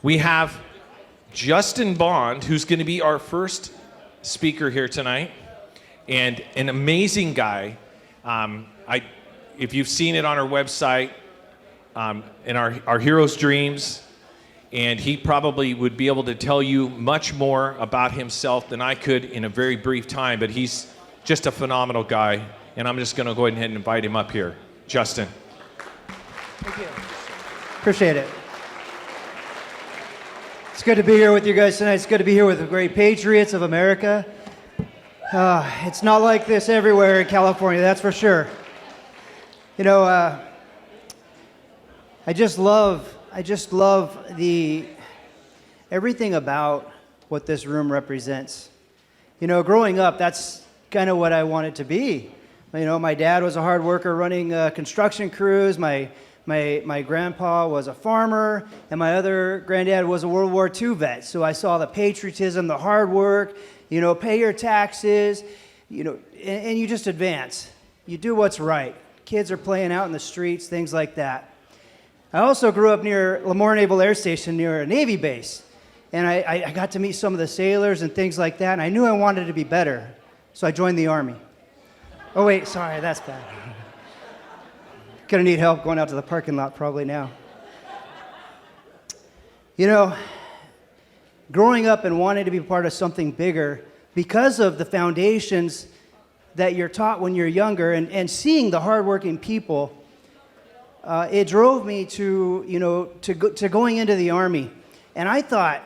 We have Justin Bond, who's going to be our first speaker here tonight, and an amazing guy. If you've seen it on our website, in our Heroes' Dreams, and he probably would be able to tell you much more about himself than I could in a very brief time, but he's just a phenomenal guy, and I'm just going to go ahead and invite him up here. Justin. Thank you. Appreciate it. It's good to be here with you guys tonight. It's good to be here with the great patriots of America. It's not like this everywhere in California, that's for sure. You know, I just love everything about what this room represents. You know, growing up, that's kind of what I wanted to be. You know, my dad was a hard worker running construction crews. My grandpa was a farmer, and my other granddad was a World War II vet. So I saw the patriotism, the hard work, you know, pay your taxes, you know, and you just advance. You do what's right. Kids are playing out in the streets, things like that. I also grew up near Lemoore Naval Air Station near a Navy base, and I got to meet some of the sailors and things like that, and I knew I wanted to be better, so I joined the Army. Oh wait, sorry, that's bad. Gonna need help going out to the parking lot probably now. You know, growing up and wanting to be part of something bigger because of the foundations that you're taught when you're younger and seeing the hardworking people, it drove me to, you know, to going into the Army. And I thought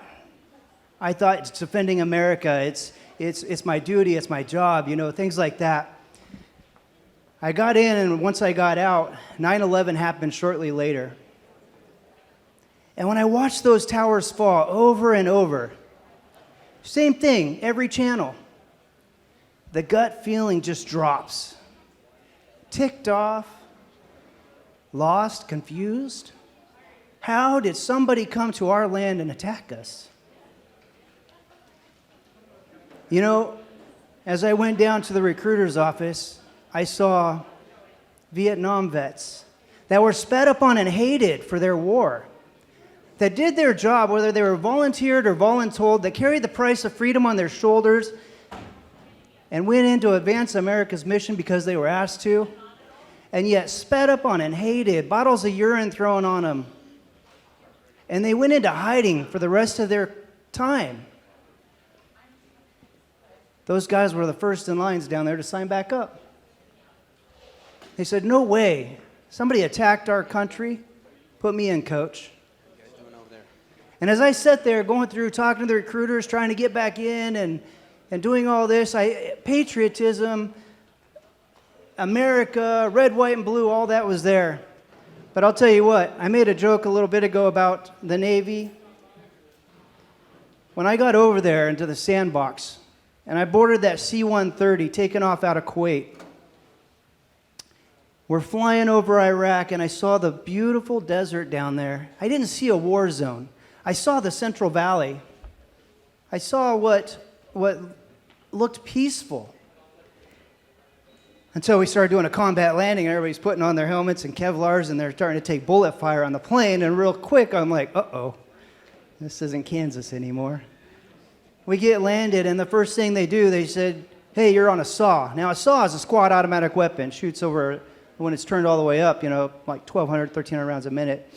it's defending America. It's my duty. It's my job. You know, things like that. I got in, and once I got out, 9/11 happened shortly later. And when I watched those towers fall over and over, same thing, every channel, the gut feeling just drops. Ticked off, lost, confused. How did somebody come to our land and attack us? You know, as I went down to the recruiter's office, I saw Vietnam vets that were sped up on and hated for their war, that did their job, whether they were volunteered or voluntold, that carried the price of freedom on their shoulders and went in to advance America's mission because they were asked to, and yet sped up on and hated, bottles of urine thrown on them. And they went into hiding for the rest of their time. Those guys were the first in lines down there to sign back up. They said, no way. Somebody attacked our country. Put me in, coach. What are you guys doing over there? And as I sat there going through, talking to the recruiters, trying to get back in and doing all this, patriotism, America, red, white, and blue, all that was there. But I'll tell you what, I made a joke a little bit ago about the Navy. When I got over there into the sandbox, and I boarded that C-130 taking off out of Kuwait, we're flying over Iraq, and I saw the beautiful desert down there. I didn't see a war zone. I saw the Central Valley. I saw what looked peaceful. Until we started doing a combat landing, and everybody's putting on their helmets and Kevlars, and they're starting to take bullet fire on the plane, and real quick, I'm like, uh-oh, this isn't Kansas anymore. We get landed, and the first thing they do, they said, hey, you're on a SAW. Now, a SAW is a squad automatic weapon. Shoots over, when it's turned all the way up, you know, like 1,200, 1,300 rounds a minute.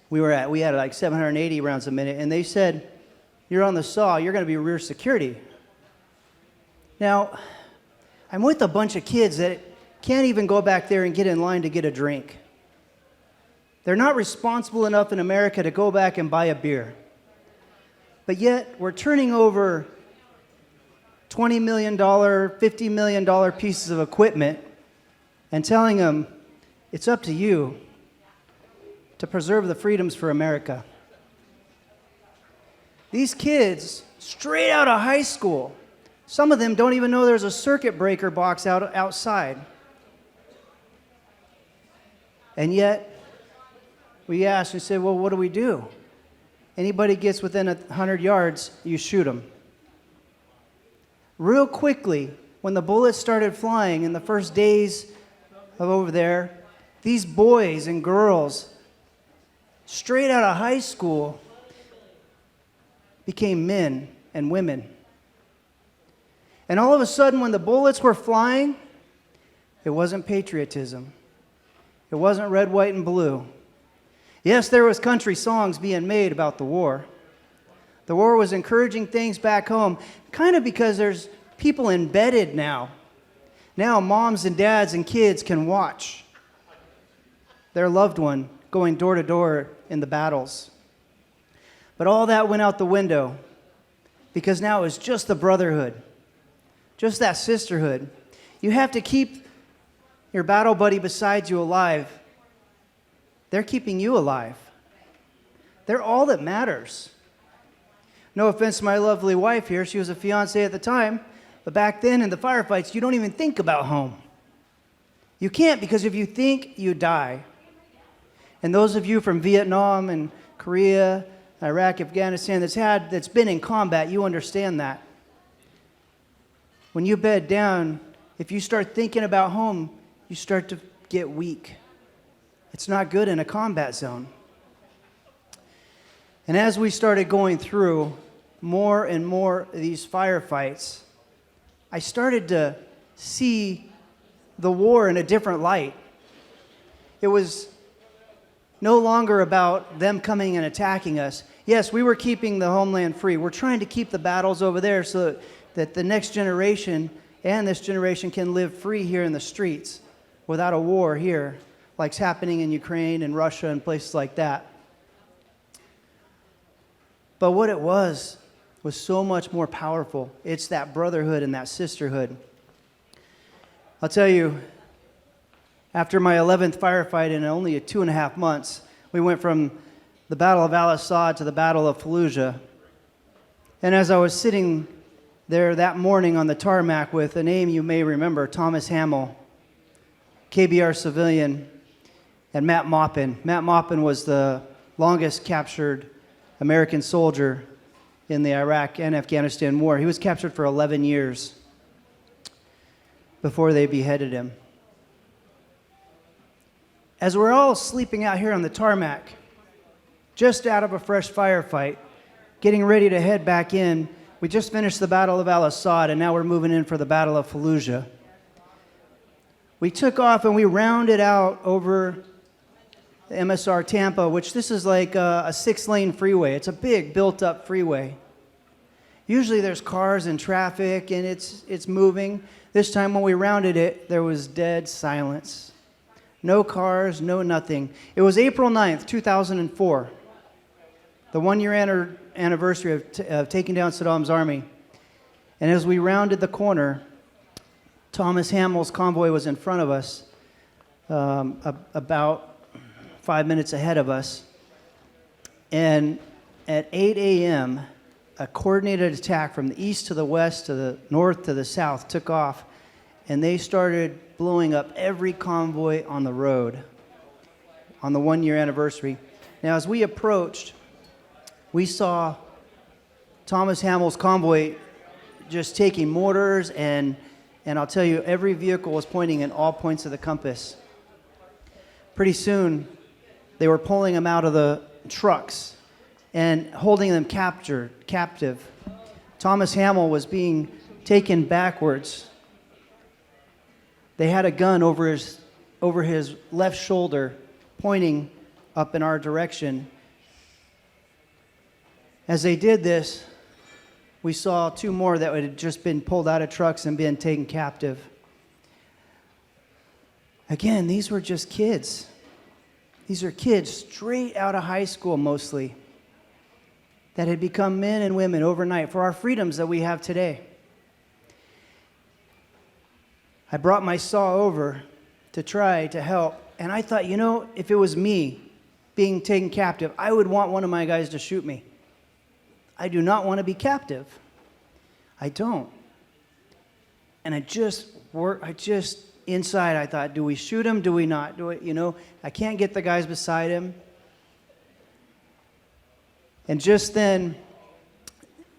We had like 780 rounds a minute, and they said, you're on the SAW, you're going to be rear security. Now, I'm with a bunch of kids that can't even go back there and get in line to get a drink. They're not responsible enough in America to go back and buy a beer. But yet, we're turning over $20 million, $50 million pieces of equipment and telling them, it's up to you to preserve the freedoms for America. These kids, straight out of high school, some of them don't even know there's a circuit breaker box outside. And yet, we asked, we said, well, what do we do? Anybody gets within 100 yards, you shoot them. Real quickly, when the bullets started flying in the first days of over there, these boys and girls, straight out of high school, became men and women. And all of a sudden, when the bullets were flying, it wasn't patriotism. It wasn't red, white, and blue. Yes, there was country songs being made about the war. The war was encouraging things back home, kind of because there's people embedded now. Now moms and dads and kids can watch their loved one going door to door in the battles. But all that went out the window because now it's just the brotherhood, just that sisterhood. You have to keep your battle buddy beside you alive. They're keeping you alive. They're all that matters. No offense to my lovely wife here. She was a fiancée at the time. But back then in the firefights, you don't even think about home. You can't, because if you think, you die. And those of you from Vietnam and Korea, Iraq, Afghanistan that's been in combat, you understand that. When you bed down, if you start thinking about home, you start to get weak. It's not good in a combat zone. And as we started going through more and more of these firefights, I started to see the war in a different light. It was no longer about them coming and attacking us. Yes, we were keeping the homeland free. We're trying to keep the battles over there so that the next generation and this generation can live free here in the streets without a war here, like's happening in Ukraine and Russia and places like that. But what it was so much more powerful. It's that brotherhood and that sisterhood. I'll tell you, after my 11th firefight in only 2.5 months, we went from the Battle of Al-Assad to the Battle of Fallujah. And as I was sitting there that morning on the tarmac with a name you may remember, Thomas Hamill, KBR civilian, and Matt Maupin. Matt Maupin was the longest captured American soldier in the Iraq and Afghanistan war. He was captured for 11 years before they beheaded him. As we're all sleeping out here on the tarmac, just out of a fresh firefight, getting ready to head back in, we just finished the Battle of Al-Assad, and now we're moving in for the Battle of Fallujah. We took off and we rounded out over the MSR Tampa, which this is like a 6-lane freeway. It's a big built-up freeway. Usually there's cars and traffic and it's moving. This time when we rounded it, there was dead silence. No cars, no nothing. It was April 9th, 2004, the 1-year anniversary of taking down Saddam's army. And as we rounded the corner, Thomas Hamill's convoy was in front of us, about 5 minutes ahead of us. And at 8 a.m., a coordinated attack from the east to the west to the north to the south took off, and they started blowing up every convoy on the road on the 1-year anniversary. Now, as we approached, we saw Thomas Hamill's convoy just taking mortars, and I'll tell you, every vehicle was pointing in all points of the compass. Pretty soon, they were pulling them out of the trucks and holding them captive. Thomas Hamill was being taken backwards. They had a gun over his left shoulder, pointing up in our direction. As they did this, we saw 2 more that had just been pulled out of trucks and been taken captive. Again, these were just kids. These are kids straight out of high school mostly that had become men and women overnight for our freedoms that we have today. I brought my saw over to try to help, and I thought, if it was me being taken captive, I would want one of my guys to shoot me. I do not want to be captive. I don't. And inside I thought, do we shoot him? Do we not? I can't get the guys beside him. And just then,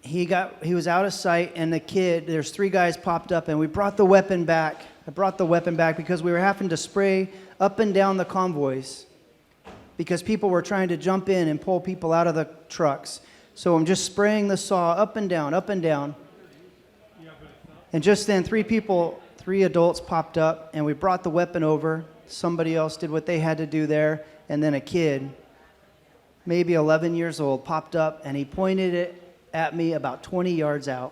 he was out of sight, and there's 3 guys popped up, and we brought the weapon back. I brought the weapon back because we were having to spray up and down the convoys because people were trying to jump in and pull people out of the trucks. So I'm just spraying the saw up and down, up and down. And just then, three adults popped up, and we brought the weapon over. Somebody else did what they had to do there, and then a kid, maybe 11 years old, popped up, and he pointed it at me about 20 yards out.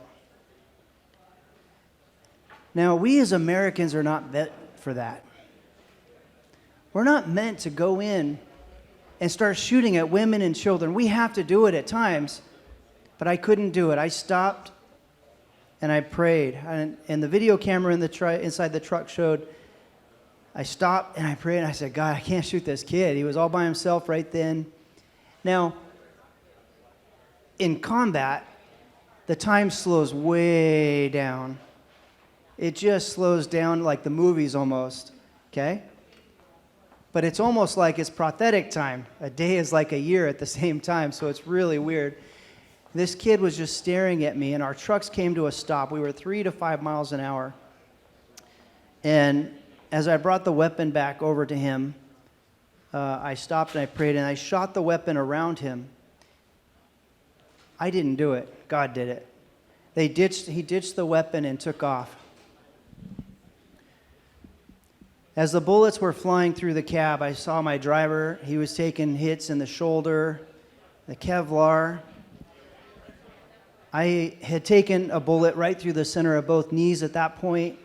Now, we as Americans are not meant for that. We're not meant to go in and start shooting at women and children. We have to do it at times, but I couldn't do it. I stopped and I prayed. And the video camera inside the truck showed I stopped and I prayed and I said, God, I can't shoot this kid. He was all by himself right then. Now, in combat, the time slows way down. It just slows down like the movies almost, okay? But it's almost like it's prophetic time. A day is like a year at the same time, so it's really weird. This kid was just staring at me, and our trucks came to a stop. We were 3 to 5 miles an hour. And as I brought the weapon back over to him, I stopped and I prayed, and I shot the weapon around him. I didn't do it. God did it. He ditched the weapon and took off. As the bullets were flying through the cab, I saw my driver. He was taking hits in the shoulder, the Kevlar. I had taken a bullet right through the center of both knees at that point,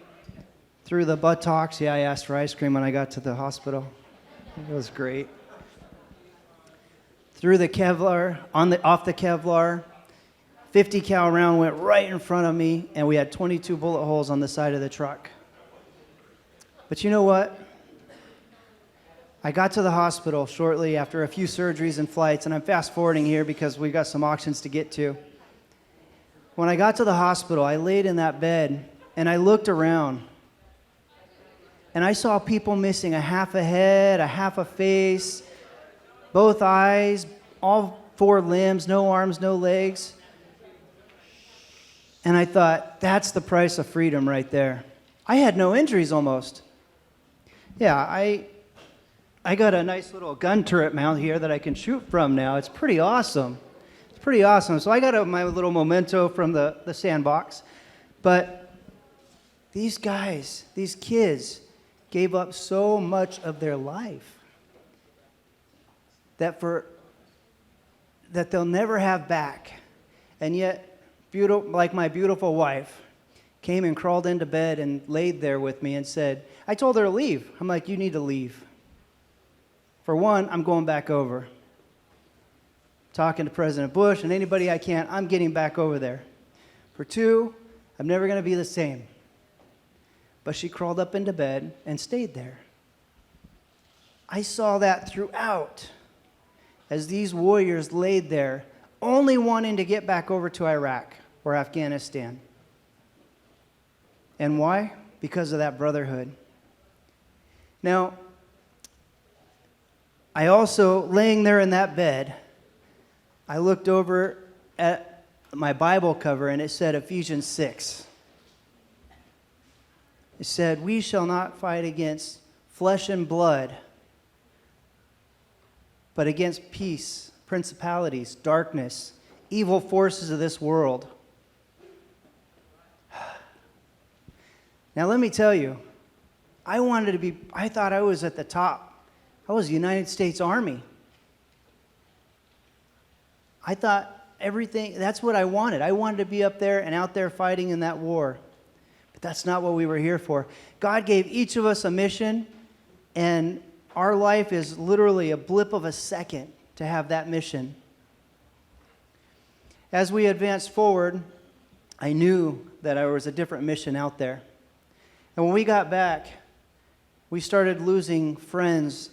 through the buttocks. Yeah, I asked for ice cream when I got to the hospital. It was great. Through the Kevlar, off the Kevlar, 50 cal round went right in front of me, and we had 22 bullet holes on the side of the truck. But you know what? I got to the hospital shortly after a few surgeries and flights, and I'm fast forwarding here because we've got some auctions to get to. When I got to the hospital, I laid in that bed, and I looked around, and I saw people missing a half a head, a half a face, both eyes, all 4 limbs, no arms, no legs. And I thought, that's the price of freedom right there. I had no injuries almost. Yeah, I got a nice little gun turret mount here that I can shoot from now. It's pretty awesome. It's pretty awesome. So I got my little memento from the sandbox. But these guys, these kids, gave up so much of their life that they'll never have back. And yet, like my beautiful wife, came and crawled into bed and laid there with me and said, I told her to leave. I'm like, you need to leave. For one, I'm going back over. Talking to President Bush and anybody I can, I'm getting back over there. For two, I'm never going to be the same. But she crawled up into bed and stayed there. I saw that throughout as these warriors laid there, only wanting to get back over to Iraq or Afghanistan. And why? Because of that brotherhood. Now, I also, laying there in that bed, I looked over at my Bible cover and it said Ephesians 6. It said, we shall not fight against flesh and blood, but against peace, principalities, darkness, evil forces of this world. Now let me tell you, I thought I was at the top. I was the United States Army. I thought that's what I wanted. I wanted to be up there and out there fighting in that war. But that's not what we were here for. God gave each of us a mission, and our life is literally a blip of a second to have that mission. As we advanced forward, I knew that there was a different mission out there. And when we got back, we started losing friends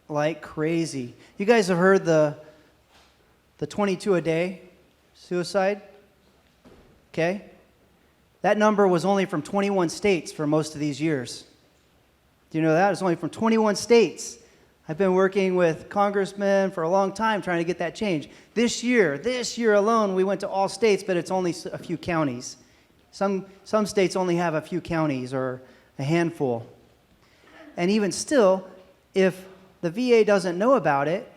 like crazy. You guys have heard the 22 a day suicide? Okay? That number was only from 21 states for most of these years. Do you know that? It's only from 21 states. I've been working with congressmen for a long time trying to get that change. This year alone, we went to all states, but it's only a few counties. Some states only have a few counties or a handful. And even still, if the VA doesn't know about it,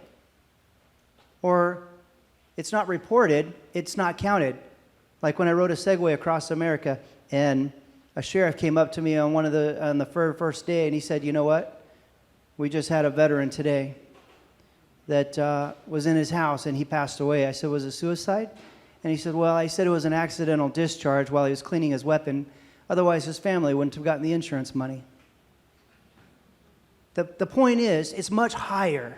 or it's not reported, it's not counted. Like when I rode a Segway across America, and a sheriff came up to me on the first day, and he said, "You know what? We just had a veteran today that was in his house, and he passed away." I said, "Was it suicide?" And he said, "Well, I said it was an accidental discharge while he was cleaning his weapon. Otherwise, his family wouldn't have gotten the insurance money." The point is, it's much higher.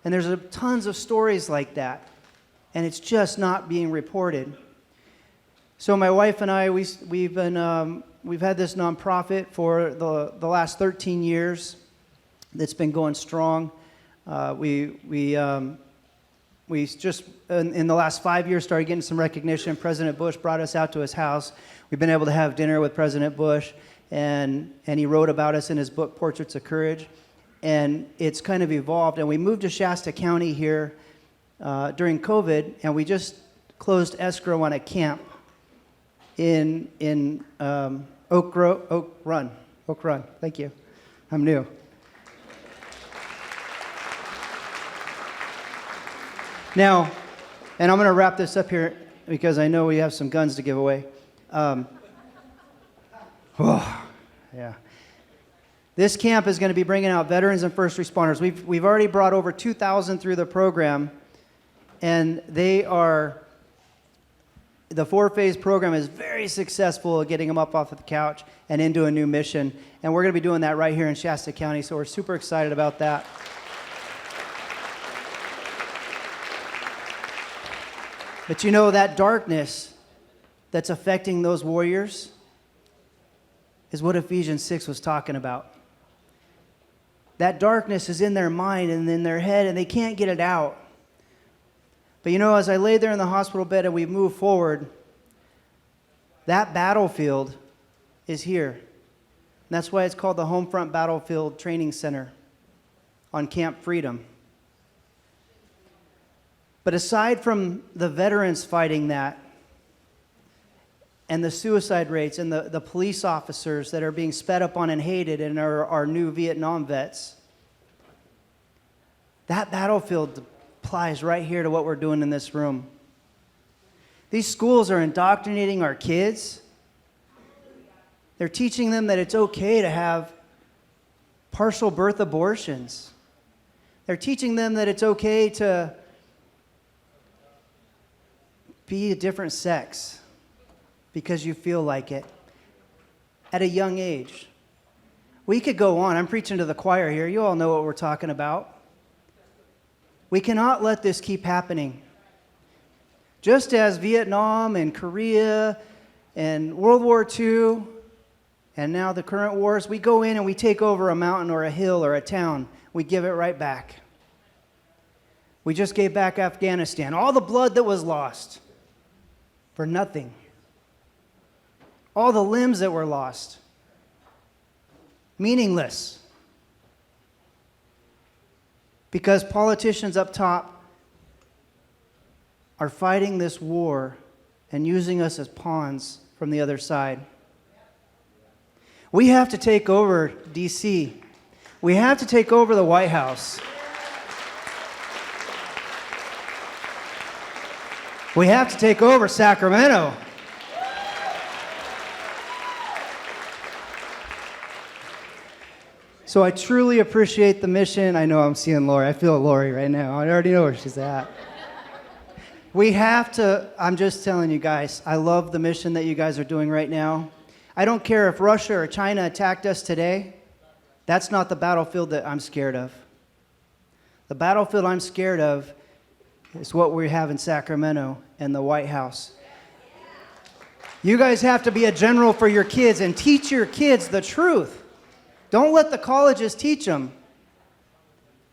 And there's tons of stories like that. And it's just not being reported. So my wife and I, we've had this nonprofit for the last 13 years that's been going strong. We just, in the last 5 years, started getting some recognition. President Bush brought us out to his house. We've been able to have dinner with President Bush, and he wrote about us in his book, Portraits of Courage. And it's kind of evolved. And we moved to Shasta County here during COVID, and we just closed escrow on a camp in Oak Run. Thank you. I'm new. Now, and I'm going to wrap this up here because I know we have some guns to give away. Yeah. This camp is going to be bringing out veterans and first responders. We've already brought over 2,000 through the program, and the 4-phase program is very successful at getting them up off of the couch and into a new mission. And we're going to be doing that right here in Shasta County, so we're super excited about that. But you know, that darkness that's affecting those warriors is what Ephesians 6 was talking about. That darkness is in their mind and in their head, and they can't get it out. But you know, as I lay there in the hospital bed and we move forward, that battlefield is here. And that's why it's called the Homefront Battlefield Training Center on Camp Freedom. But aside from the veterans fighting that, and the suicide rates, and the police officers that are being sped up on and hated, and our new Vietnam vets, that battlefield applies right here to what we're doing in this room. These schools are indoctrinating our kids. They're teaching them that it's okay to have partial birth abortions. They're teaching them that it's okay to be a different sex because you feel like it at a young age. We could go on. I'm preaching to the choir here. You all know what we're talking about. We cannot let this keep happening. Just as Vietnam and Korea and World War II and now the current wars, we go in and we take over a mountain or a hill or a town. We give it right back. We just gave back Afghanistan. All the blood that was lost for nothing. All the limbs that were lost. Meaningless. Because politicians up top are fighting this war and using us as pawns from the other side. We have to take over D.C. We have to take over the White House. We have to take over Sacramento. So I truly appreciate the mission. I know I'm seeing Lori. I feel Lori right now. I already know where she's at. We have to, I'm just telling you guys, I love the mission that you guys are doing right now. I don't care if Russia or China attacked us today. That's not the battlefield that I'm scared of. The battlefield I'm scared of is what we have in Sacramento and the White House. You guys have to be a general for your kids and teach your kids the truth. Don't let the colleges teach them.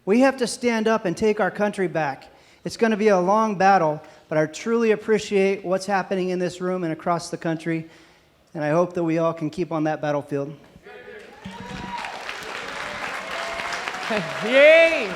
We have to stand up and take our country back. It's going to be a long battle, but I truly appreciate what's happening in this room and across the country, and I hope that we all can keep on that battlefield. Yay!